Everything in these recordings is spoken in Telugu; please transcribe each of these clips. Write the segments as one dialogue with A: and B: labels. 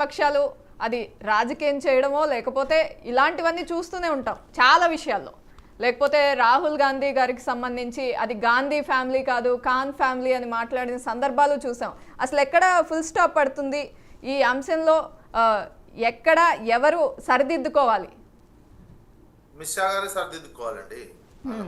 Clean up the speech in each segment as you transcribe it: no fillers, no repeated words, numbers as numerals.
A: పక్షాలు అది రాజకీయం చేయడమో లేకపోతే ఇలాంటివన్నీ చూస్తూనే ఉంటాం చాలా విషయాల్లో. లేకపోతే రాహుల్ గాంధీ గారికి సంబంధించి అది గాంధీ ఫ్యామిలీ కాదు ఖాన్ ఫ్యామిలీ అని మాట్లాడిన సందర్భాలు చూసాం. అసలు ఎక్కడ ఫుల్ స్టాప్ పడుతుంది ఈ అంశంలో? ఎక్కడ ఎవరు సరిదిద్దుకోవాలి?
B: అమిత్ షా గారు సరిదిద్దుకోవాలండి.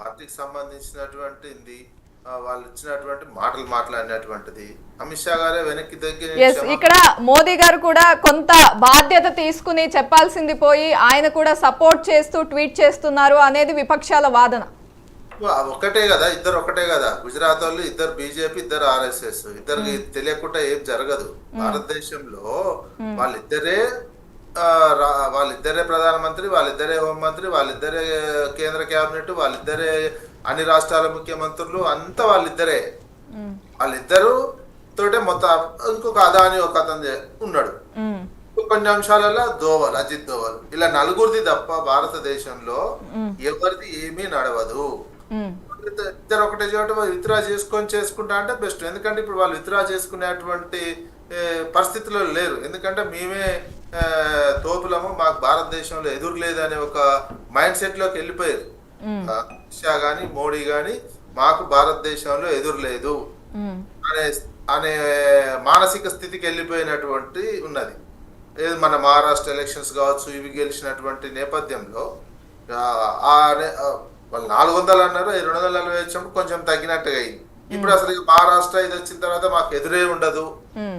B: పార్టీకి సంబంధించినటువంటి వాళ్ళు ఇచ్చినటువంటి మాటలు మాట్లాడినటువంటిది అమిత్ షా గారే వెనక్కి దగ్గర.
A: ఇక్కడ మోదీ గారు కూడా కొంత బాధ్యత తీసుకుని చెప్పాల్సింది పోయి ఆయన కూడా సపోర్ట్ చేస్తూ ట్వీట్ చేస్తున్నారు అనేది విపక్షాల వాదన.
B: ఒకటే కదా, ఇద్దరు ఒకటే కదా. గుజరాత్ వాళ్ళు ఇద్దరు బీజేపీ, ఇద్దరు ఆర్ఎస్ఎస్. ఇద్దరికి తెలియకుండా ఏం జరగదు భారతదేశంలో. వాళ్ళిద్దరే ప్రధానమంత్రి, వాళ్ళిద్దరే హోంమంత్రి, వాళ్ళిద్దరే కేంద్ర కేబినెట్, వాళ్ళిద్దరే అన్ని రాష్ట్రాల ముఖ్యమంత్రులు, అంతా వాళ్ళిద్దరు తోటే మొత్తం. ఇంకొక అదాని ఒక అతను ఉన్నాడు. కొన్ని అంశాలలో అజిత్ దోవల్, ఇలా నలుగురిది తప్ప భారతదేశంలో ఎవరిది ఏమీ నడవదు. ఇద్దరు ఒకటే చోట విత్డ్రా చేసుకుంటా అంటే బెస్ట్. ఎందుకంటే ఇప్పుడు వాళ్ళు విత్డ్రా చేసుకునేటువంటి పరిస్థితుల్లో లేరు. ఎందుకంటే మేమే తోపులము, మాకు భారతదేశంలో ఎదురు లేదనే ఒక మైండ్ సెట్ లోకి వెళ్ళిపోయారు. అమిత్ షా గాని మోడీ గాని మాకు భారతదేశంలో ఎదురు లేదు అనే మానసిక స్థితికి వెళ్ళిపోయినటువంటి ఉన్నది. మన మహారాష్ట్ర ఎలక్షన్స్ కావచ్చు, ఇవి గెలిచినటువంటి నేపథ్యంలో వాళ్ళు 400 అన్నారు, 240 వచ్చినప్పుడు కొంచెం తగ్గినట్టుగా అయింది. ఇప్పుడు అసలు మహారాష్ట్ర ఇది వచ్చిన తర్వాత మాకు ఎదురే ఉండదు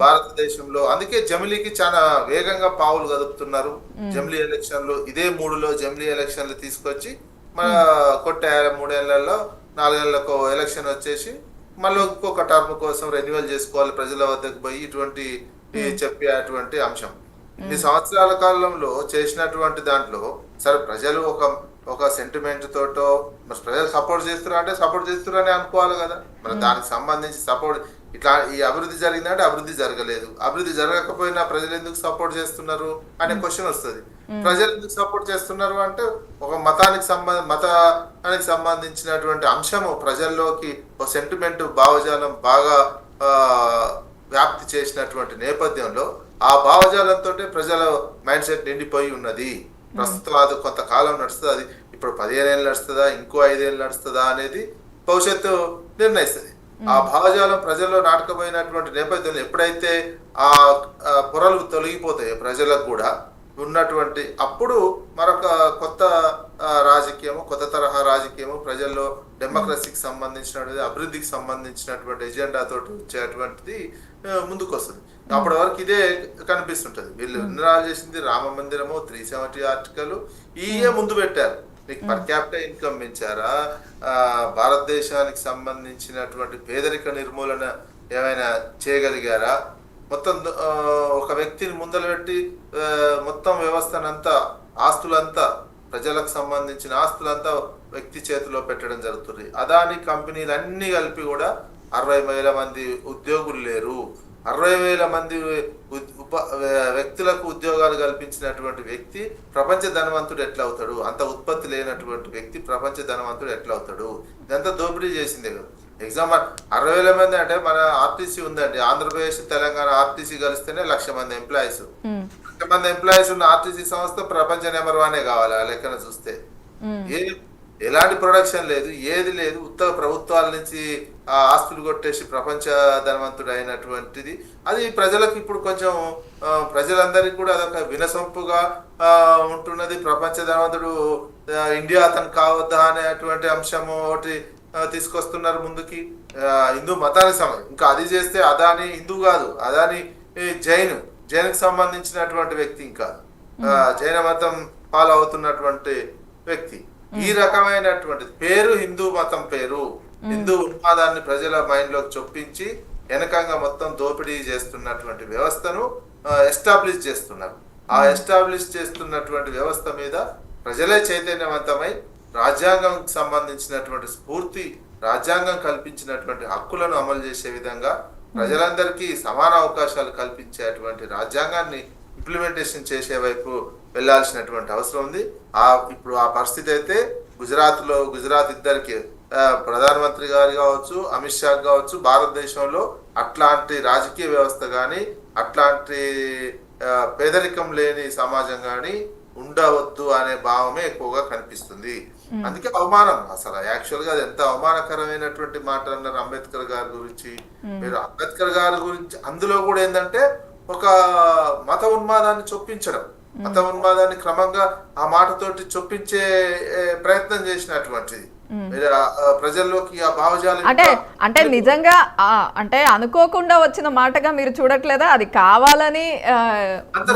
B: భారతదేశంలో. అందుకే జమిలీకి చాలా వేగంగా పావులు కదుపుతున్నారు. జమిలీ ఎలక్షన్లు ఇదే 3లో జమిలీ ఎలక్షన్లు తీసుకొచ్చి మన కొట్టే 3 ఏళ్లలో 4 ఏళ్లకు ఎలక్షన్ వచ్చేసి మళ్ళీ ఇంకొక టర్మ్ కోసం రెన్యువల్ చేసుకోవాలి ప్రజల వద్దకు పోయి ఇటువంటి చెప్పేటువంటి అంశం. ఇన్ని సంవత్సరాల కాలంలో చేసినటువంటి దాంట్లో సరే ప్రజలు ఒక సెంటిమెంట్ తోటో ప్రజలు సపోర్ట్ చేస్తున్నారు అంటే సపోర్ట్ చేస్తున్నారని అనుకోవాలి కదా. మరి దానికి సంబంధించి సపోర్ట్ ఇట్లా ఈ అభివృద్ధి జరిగిందంటే అభివృద్ధి జరగలేదు, అభివృద్ధి జరగకపోయినా ప్రజలు ఎందుకు సపోర్ట్ చేస్తున్నారు అనే క్వశ్చన్ వస్తుంది. ప్రజలు ఎందుకు సపోర్ట్ చేస్తున్నారు అంటే ఒక మతానికి సంబంధించినటువంటి అంశము ప్రజల్లోకి ఒక సెంటిమెంట్ భావజాలం బాగా వ్యాప్తి చేసినటువంటి నేపథ్యంలో ఆ భావజాలంతో ప్రజల మైండ్ సెట్ నిండిపోయి ఉన్నది. ప్రస్తుతం అది కొంతకాలం నడుస్తుంది. అది ఇప్పుడు 15 ఏళ్ళు నడుస్తుందా, ఇంకో 5 ఏళ్ళు నడుస్తుందా అనేది భవిష్యత్తు నిర్ణయిస్తుంది. ఆ భావజాలం ప్రజల్లో నాటకపోయినటువంటి నేపథ్యంలో ఎప్పుడైతే ఆ పొరలు తొలగిపోతాయి ప్రజలకు కూడా ఉన్నటువంటి, అప్పుడు మరొక కొత్త రాజకీయము, కొత్త తరహా రాజకీయము ప్రజల్లో డెమోక్రసీకి సంబంధించినటువంటి అభివృద్ధికి సంబంధించినటువంటి ఎజెండాతో వచ్చేటువంటిది ముందుకు వస్తుంది. అప్పటి వరకు ఇదే కనిపిస్తుంటది. వీళ్ళు నిర్ణయాలు చేసింది రామ మందిరము, 370 ఆర్టికల్ ఇవే ముందు పెట్టారు. మీకు పర్ క్యాపిటల్ ఇన్కమ్ పెంచారా, భారతదేశానికి సంబంధించినటువంటి పేదరిక నిర్మూలన ఏమైనా చేయగలిగారా, మొత్తం ఒక వ్యక్తిని ముందలు పెట్టి మొత్తం వ్యవస్థనంతా ఆస్తులంతా ప్రజలకు సంబంధించిన ఆస్తులంతా వ్యక్తి చేతిలో పెట్టడం జరుగుతుంది. అదాని కంపెనీలు అన్ని కలిపి కూడా 60,000 మంది ఉద్యోగులు లేరు. 60,000 మంది వ్యక్తులకు ఉద్యోగాలు కల్పించినటువంటి వ్యక్తి ప్రపంచ ధనవంతుడు ఎట్లా అవుతాడు? అంత ఉత్పత్తి లేనటువంటి వ్యక్తి ప్రపంచ ధనవంతుడు ఎట్లా అవుతాడు? ఇదంతా దోపిడీ చేసిందే కదా. ఎగ్జాంపుల్ 60,000 మంది అంటే మన ఆర్టీసీ ఉందండి, ఆంధ్రప్రదేశ్ తెలంగాణ ఆర్టీసీ కలిస్తేనే 1,00,000 మంది ఎంప్లాయీస్. 1,00,000 మంది ఎంప్లాయీస్ ఉన్న ఆర్టీసీ సంస్థ ప్రపంచ నెంబర్ 1 కావాలి ఆ లెక్కన చూస్తే. ఎలాంటి ప్రొడక్షన్ లేదు, ఏది లేదు. ఉత్తర ప్రభుత్వాల నుంచి ఆ ఆస్తులు కొట్టేసి ప్రపంచ ధనవంతుడు అయినటువంటిది. అది ప్రజలకు ఇప్పుడు కొంచెం ప్రజలందరికీ కూడా అదొక వినసొంపుగా ఉంటున్నది. ప్రపంచ ధనవంతుడు ఇండియా అతను కావద్దా అనేటువంటి అంశము ఒకటి తీసుకొస్తున్నారు ముందుకి. హిందూ మతానికి సంబంధించి ఇంకా అది చేస్తే అదాని హిందూ కాదు, అదాని జైన్కి సంబంధించినటువంటి వ్యక్తి, ఇంకా జైన మతం ఫాలో అవుతున్నటువంటి వ్యక్తి. ఈ రకమైనటువంటి పేరు హిందూ మతం పేరు, హిందూ ఉన్మాదాన్ని ప్రజల మైండ్ లోకి చొప్పించి వెనకంగా మొత్తం దోపిడీ చేస్తున్నటువంటి వ్యవస్థను ఎస్టాబ్లిష్ చేస్తున్నారు. ఆ ఎస్టాబ్లిష్ చేస్తున్నటువంటి వ్యవస్థ మీద ప్రజలే చైతన్యవంతమై రాజ్యాంగం సంబంధించినటువంటి స్ఫూర్తి, రాజ్యాంగం కల్పించినటువంటి హక్కులను అమలు చేసే విధంగా ప్రజలందరికీ సమాన అవకాశాలు కల్పించేటువంటి రాజ్యాంగాన్ని ఇంప్లిమెంటేషన్ చేసే వైపు వెళ్లాల్సినటువంటి అవసరం ఉంది. ఇప్పుడు ఆ పరిస్థితి అయితే గుజరాత్ ఇద్దరికి ప్రధానమంత్రి గారు కావచ్చు, అమిత్ షా కావచ్చు, భారతదేశంలో అట్లాంటి రాజకీయ వ్యవస్థ కానీ అట్లాంటి పేదరికం లేని సమాజం కానీ ఉండవద్దు అనే భావమే ఎక్కువగా కనిపిస్తుంది. అందుకే అవమానం, అసలు యాక్చువల్ గా అది ఎంత అవమానకరమైనటువంటి మాట అన్నారు అంబేద్కర్ గారి గురించి. మీరు అంబేద్కర్ గారి గురించి అందులో కూడా ఏంటంటే ఒక మత ఉన్మాదాన్ని చొప్పించడం, మత ఉన్మాదాన్ని క్రమంగా ఆ మాటతోటి చొప్పించే ప్రయత్నం చేసినటువంటిది. ప్రజల్లోకి ఆ భావజాలం
A: అంటే నిజంగా అంటే అనుకోకుండా వచ్చిన మాటగా మీరు చూడట్లేదా? అది కావాలని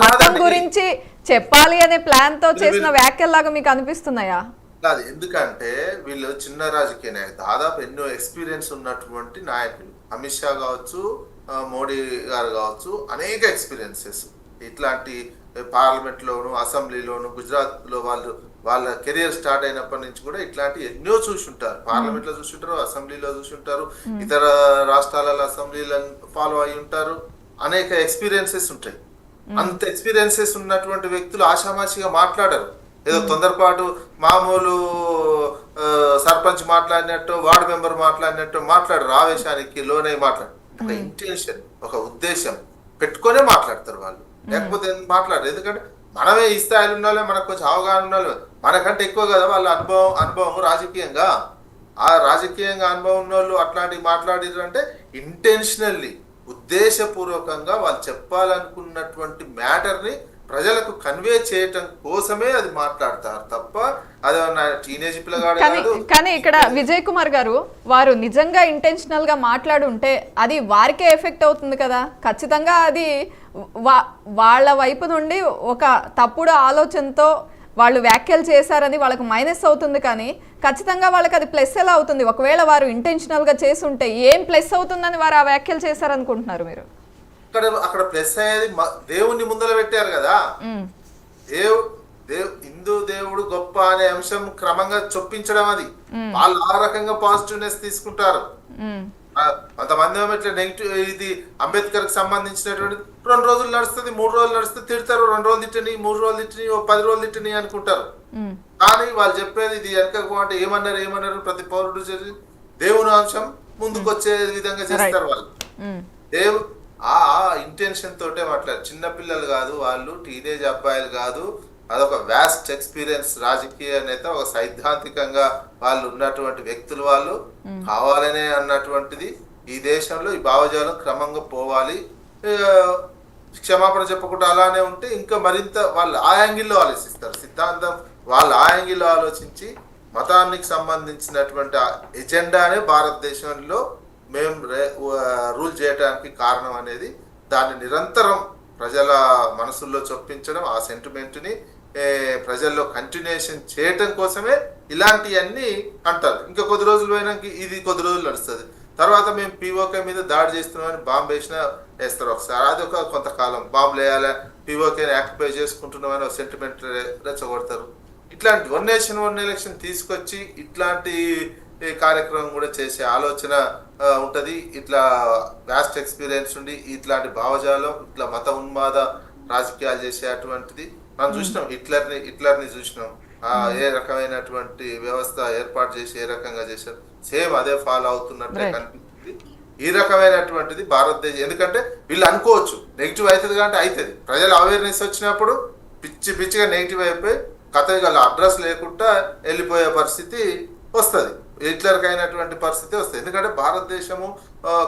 A: మతం గురించి చెప్పాలి అనే ప్లాన్ తో చేసిన వ్యాఖ్యల్లాగా మీకు అనిపిస్తున్నాయా?
B: కాదు, ఎందుకంటే వీళ్ళు చిన్న రాజకీయ నాయకులు, దాదాపు ఎన్నో ఎక్స్పీరియన్స్ ఉన్నటువంటి నాయకులు. అమిత్ షా కావచ్చు, మోడీ గారు కావచ్చు, అనేక ఎక్స్పీరియన్సెస్ ఇట్లాంటి పార్లమెంట్ లోను, అసెంబ్లీలోను, గుజరాత్ లో వాళ్ళ కెరియర్ స్టార్ట్ అయినప్పటి నుంచి కూడా ఇట్లాంటి ఎన్నో చూసుంటారు. పార్లమెంట్ లో చూసుంటారు, అసెంబ్లీలో చూసుంటారు, ఇతర రాష్ట్రాలలో అసెంబ్లీలను ఫాలో అయి ఉంటారు. అనేక ఎక్స్పీరియన్సెస్ ఉంటాయి. అంత ఎక్స్పీరియన్సెస్ ఉన్నటువంటి వ్యక్తులు ఆషామాషిగా మాట్లాడరు. ఏదో తొందరపాటు మామూలు సర్పంచ్ మాట్లాడినట్టు, వార్డు మెంబర్ మాట్లాడినట్టు మాట్లాడరు. ఆవేశానికి లోనై మాట్లాడు. ఒక ఇంటెన్షన్, ఒక ఉద్దేశం పెట్టుకునే మాట్లాడతారు వాళ్ళు, లేకపోతే మాట్లాడరు. ఎందుకంటే మనమే ఈ స్థాయిలో ఉండాలి, మనకు కొంచెం అవగాహన ఉండాలి. మనకంటే ఎక్కువ కదా వాళ్ళ అనుభవం రాజకీయంగా. ఆ రాజకీయంగా అనుభవం ఉన్న వాళ్ళు అట్లాంటివి మాట్లాడారు అంటే ఇంటెన్షనల్లీ, ఉద్దేశపూర్వకంగా వాళ్ళు చెప్పాలనుకున్నటువంటి మ్యాటర్ని ప్రజలకు కన్వే చేయటం కోసమే అది మాట్లాడతారు తప్ప అది టీనేజ్ పిల్లగాడు కాదు.
A: కానీ ఇక్కడ విజయ్ కుమార్ గారు వారు నిజంగా ఇంటెన్షనల్ గా మాట్లాడుంటే అది వారికే ఎఫెక్ట్ అవుతుంది కదా. ఖచ్చితంగా అది వాళ్ళ వైపు నుండి ఒక తప్పుడు ఆలోచనతో వాళ్ళు వ్యాఖ్యలు చేశారని వాళ్ళకు మైనస్ అవుతుంది. కానీ ఖచ్చితంగా వాళ్ళకి అది ప్లస్ ఎలా అవుతుంది? ఒకవేళ వారు ఇంటెన్షనల్ గా చేసి ఉంటే ఏం ప్లస్ అవుతుందని వారు ఆ వ్యాఖ్యలు చేశారనుకుంటున్నారు మీరు?
B: అక్కడ ప్లస్ అయ్యేది దేవుణ్ణి ముందర పెట్టారు కదా. హిందూ దేవుడు గొప్ప అనే అంశం క్రమంగా చొప్పించడం, అది వాళ్ళు ఆ రకంగా పాజిటివ్నెస్ తీసుకుంటారు. కొంతమంది ఇట్లా నెగిటివ్, ఇది అంబేద్కర్ కి సంబంధించినటువంటి 2 రోజులు నడుస్తుంది, 3 రోజులు నడుస్తుంది, తిడతారు. 2 రోజులు తిట్టని, 3 రోజులు తిట్టని, 10 రోజులు తిట్టని అనుకుంటారు. కానీ వాళ్ళు చెప్పేది ఇది వెనక అంటే ఏమన్నారు ప్రతి పౌరుడు దేవుని అంశం ముందుకు వచ్చే విధంగా చేస్తారు వాళ్ళు. ఆ ఇంటెన్షన్ తోటే మాట్లాడారు. చిన్నపిల్లలు కాదు వాళ్ళు, టీనేజ్ అబ్బాయిలు కాదు. అదొక వ్యాస్ట్ ఎక్స్పీరియన్స్ రాజకీయ నేత, ఒక సైద్ధాంతికంగా వాళ్ళు ఉన్నటువంటి వ్యక్తులు. వాళ్ళు కావాలనే అన్నటువంటిది ఈ దేశంలో ఈ భావజాలం క్రమంగా పోవాలి. క్షమాపణ చెప్పకుండా అలానే ఉంటే ఇంకా మరింత వాళ్ళు ఆ యాంగిల్లో ఆలోచిస్తారు. సిద్ధాంతం వాళ్ళు ఆ యాంగిల్లో ఆలోచించి మతానికి సంబంధించినటువంటి ఎజెండానే భారతదేశంలో మేము రూల్ చేయడానికి కారణం అనేది దాన్ని నిరంతరం ప్రజల మనసుల్లో చొప్పించడం, ఆ సెంటిమెంట్ని ప్రజల్లో కంటిన్యూషన్ చేయటం కోసమే ఇలాంటివన్నీ అంటారు. ఇంకా కొద్ది రోజులు పోయినాక ఇది కొద్ది రోజులు నడుస్తుంది. తర్వాత మేము పీఓకే మీద దాడి చేస్తున్నామని బాంబు వేస్తారు ఒకసారి. అది ఒక కొంతకాలం బాంబులు వేయాలి, పీఓకేని యాక్టిఫై చేసుకుంటున్నామని ఒక సెంటిమెంట్ రెచ్చగొడతారు. ఇట్లాంటి వన్ నేషన్ వన్ ఎలక్షన్ తీసుకొచ్చి ఇట్లాంటి కార్యక్రమం కూడా చేసే ఆలోచన ఉంటది. ఇట్లా వ్యాస్ట్ ఎక్స్పీరియన్స్ ఉండి ఇట్లాంటి భావజాలం, ఇట్లా మత ఉన్మాద రాజకీయాలు చేసే అటువంటిది మనం చూసినాం. హిట్లర్ని చూసినాం. ఏ రకమైనటువంటి వ్యవస్థ ఏర్పాటు చేసి ఏ రకంగా చేశారు, సేమ్ అదే ఫాలో అవుతున్నట్టే కనిపిస్తుంది. ఈ రకమైనటువంటిది భారతదేశం. ఎందుకంటే వీళ్ళు అనుకోవచ్చు నెగిటివ్ అవుతుంది కాబట్టి అవుతుంది. ప్రజల అవేర్నెస్ వచ్చినప్పుడు పిచ్చిగా నెగిటివ్ అయిపోయి కథలు అడ్రస్ లేకుండా వెళ్ళిపోయే పరిస్థితి వస్తుంది. హిట్లర్కి అయినటువంటి పరిస్థితి వస్తుంది. ఎందుకంటే భారతదేశము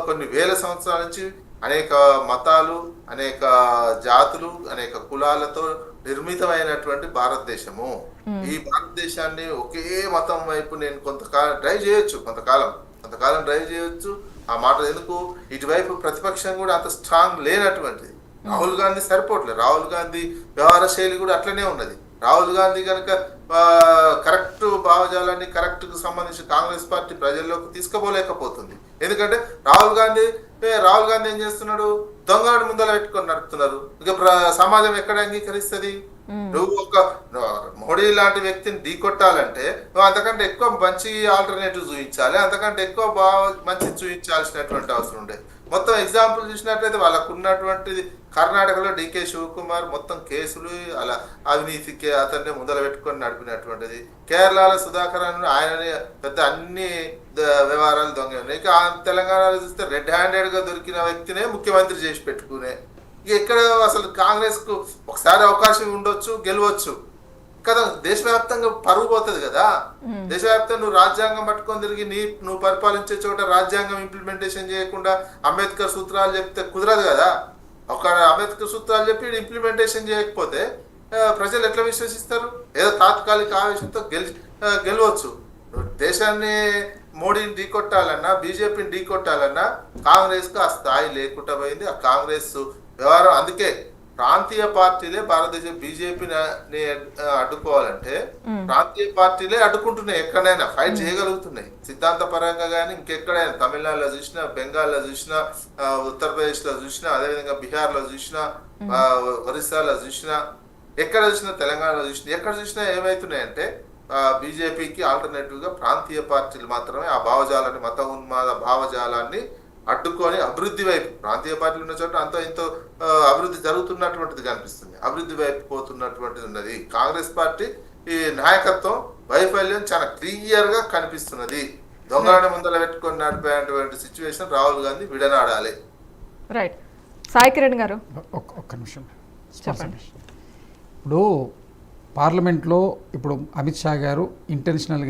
B: కొన్ని వేల సంవత్సరాల నుంచి అనేక మతాలు, అనేక జాతులు, అనేక కులాలతో నిర్మితమైనటువంటి భారతదేశము. ఈ భారతదేశాన్ని ఒకే మతం వైపు నేను కొంతకాలం డ్రైవ్ చేయొచ్చు, కొంతకాలం డ్రైవ్ చేయొచ్చు. ఆ మాట ఎందుకు, ఇటువైపు ప్రతిపక్షం కూడా అంత స్ట్రాంగ్ లేనటువంటిది. రాహుల్ గాంధీ సరిపోవట్లేదు. రాహుల్ గాంధీ వ్యవహార శైలి కూడా అట్లనే ఉన్నది. రాహుల్ గాంధీ కనుక కరెక్ట్ భావజాలాన్ని కరెక్ట్కు సంబంధించి కాంగ్రెస్ పార్టీ ప్రజల్లోకి తీసుకుపోలేకపోతుంది. ఎందుకంటే రాహుల్ గాంధీ ఏం చేస్తున్నాడు, దొంగను ముందర పెట్టుకొని నడుపుతున్నారు. ఇక సమాజం ఎక్కడ అంగీకరిస్తుంది? నువ్వు ఒక మోడీ లాంటి వ్యక్తిని ఢీకొట్టాలంటే నువ్వు అంతకంటే ఎక్కువ మంచి ఆల్టర్నేటివ్ చూపించాలి, అంతకంటే ఎక్కువ మంచి చూపించాల్సినటువంటి అవసరం ఉండే. మొత్తం ఎగ్జాంపుల్ చూసినట్లయితే వాళ్ళకు ఉన్నటువంటిది కర్ణాటకలో డికే శివకుమార్ మొత్తం కేసులు అలా అవినీతికి అతన్ని ముందర పెట్టుకొని నడిపినటువంటిది. కేరళలో సుధాకర్ ఆయనని పెద్ద అన్ని వ్యవహారాలు దొంగ. ఇక తెలంగాణలో చూస్తే రెడ్ హ్యాండెడ్ గా దొరికిన వ్యక్తినే ముఖ్యమంత్రి చేసి పెట్టుకునే ఇక ఎక్కడ అసలు కాంగ్రెస్ కు ఒకసారి అవకాశం ఉండొచ్చు, గెలవచ్చు కదా. దేశవ్యాప్తంగా పరువు పోతుంది కదా. దేశవ్యాప్తంగా నువ్వు రాజ్యాంగం పట్టుకొని తిరిగి నువ్వు పరిపాలించే చోట రాజ్యాంగం ఇంప్లిమెంటేషన్ చేయకుండా అంబేద్కర్ సూత్రాలు చెప్తే కుదరదు కదా. ఒక అంబేద్కర్ సూత్రాలు చెప్పి ఇంప్లిమెంటేషన్ చేయకపోతే ప్రజలు ఎట్లా విశ్వసిస్తారు? ఏదో తాత్కాలిక ఆవేశంతో గెలవచ్చు. దేశాన్ని మోడీని ఢీకొట్టాలన్నా, బీజేపీని ఢీకొట్టాలన్నా కాంగ్రెస్కి ఆ స్థాయి లేకుండా పోయింది. ఆ కాంగ్రెస్ వ్యవహారం అందుకే ప్రాంతీయ పార్టీలే భారతదేశం బీజేపీని అడ్డుకోవాలంటే ప్రాంతీయ పార్టీలే అడ్డుకుంటున్నాయి. ఎక్కడైనా ఫైట్ చేయగలుగుతున్నాయి సిద్ధాంత పరంగా. కానీ ఇంకెక్కడైనా తమిళనాడులో చూసినా, బెంగాల్లో చూసినా, ఉత్తరప్రదేశ్లో చూసినా, అదేవిధంగా బీహార్లో చూసినా, ఒరిస్సాలో చూసినా, ఎక్కడ చూసినా, తెలంగాణలో చూసినా, ఎక్కడ చూసినా ఏమవుతున్నాయంటే బీజేపీకి ఆల్టర్నేటివ్గా ప్రాంతీయ పార్టీలు మాత్రమే ఆ భావజాలాన్ని, మత ఉన్మాద భావజాలాన్ని అడ్డుకొని అభివృద్ధి వైపు, ప్రాంతీయ పార్టీలు ఉన్న చోట అంత ఇంతో అభివృద్ధి జరుగుతున్నటువంటిది కనిపిస్తుంది, అభివృద్ధి వైపు పోతున్నటువంటిది ఉన్నది. కాంగ్రెస్ పార్టీ ఈ నాయకత్వం వైఫల్యం చాలా క్లియర్ గా కనిపిస్తున్నది. దొంగలను ముందర పెట్టుకొని నడిపేటువంటి సిచ్యువేషన్ రాహుల్ గాంధీ విడనాడాలి.
A: రైట్. సాయి కిరణ్ గారు
C: ఒక్క నిమిషం
A: చెప్పండి.
C: ఇప్పుడు పార్లమెంట్లో ఇప్పుడు అమిత్ షా గారు ఇంటెన్షనల్గా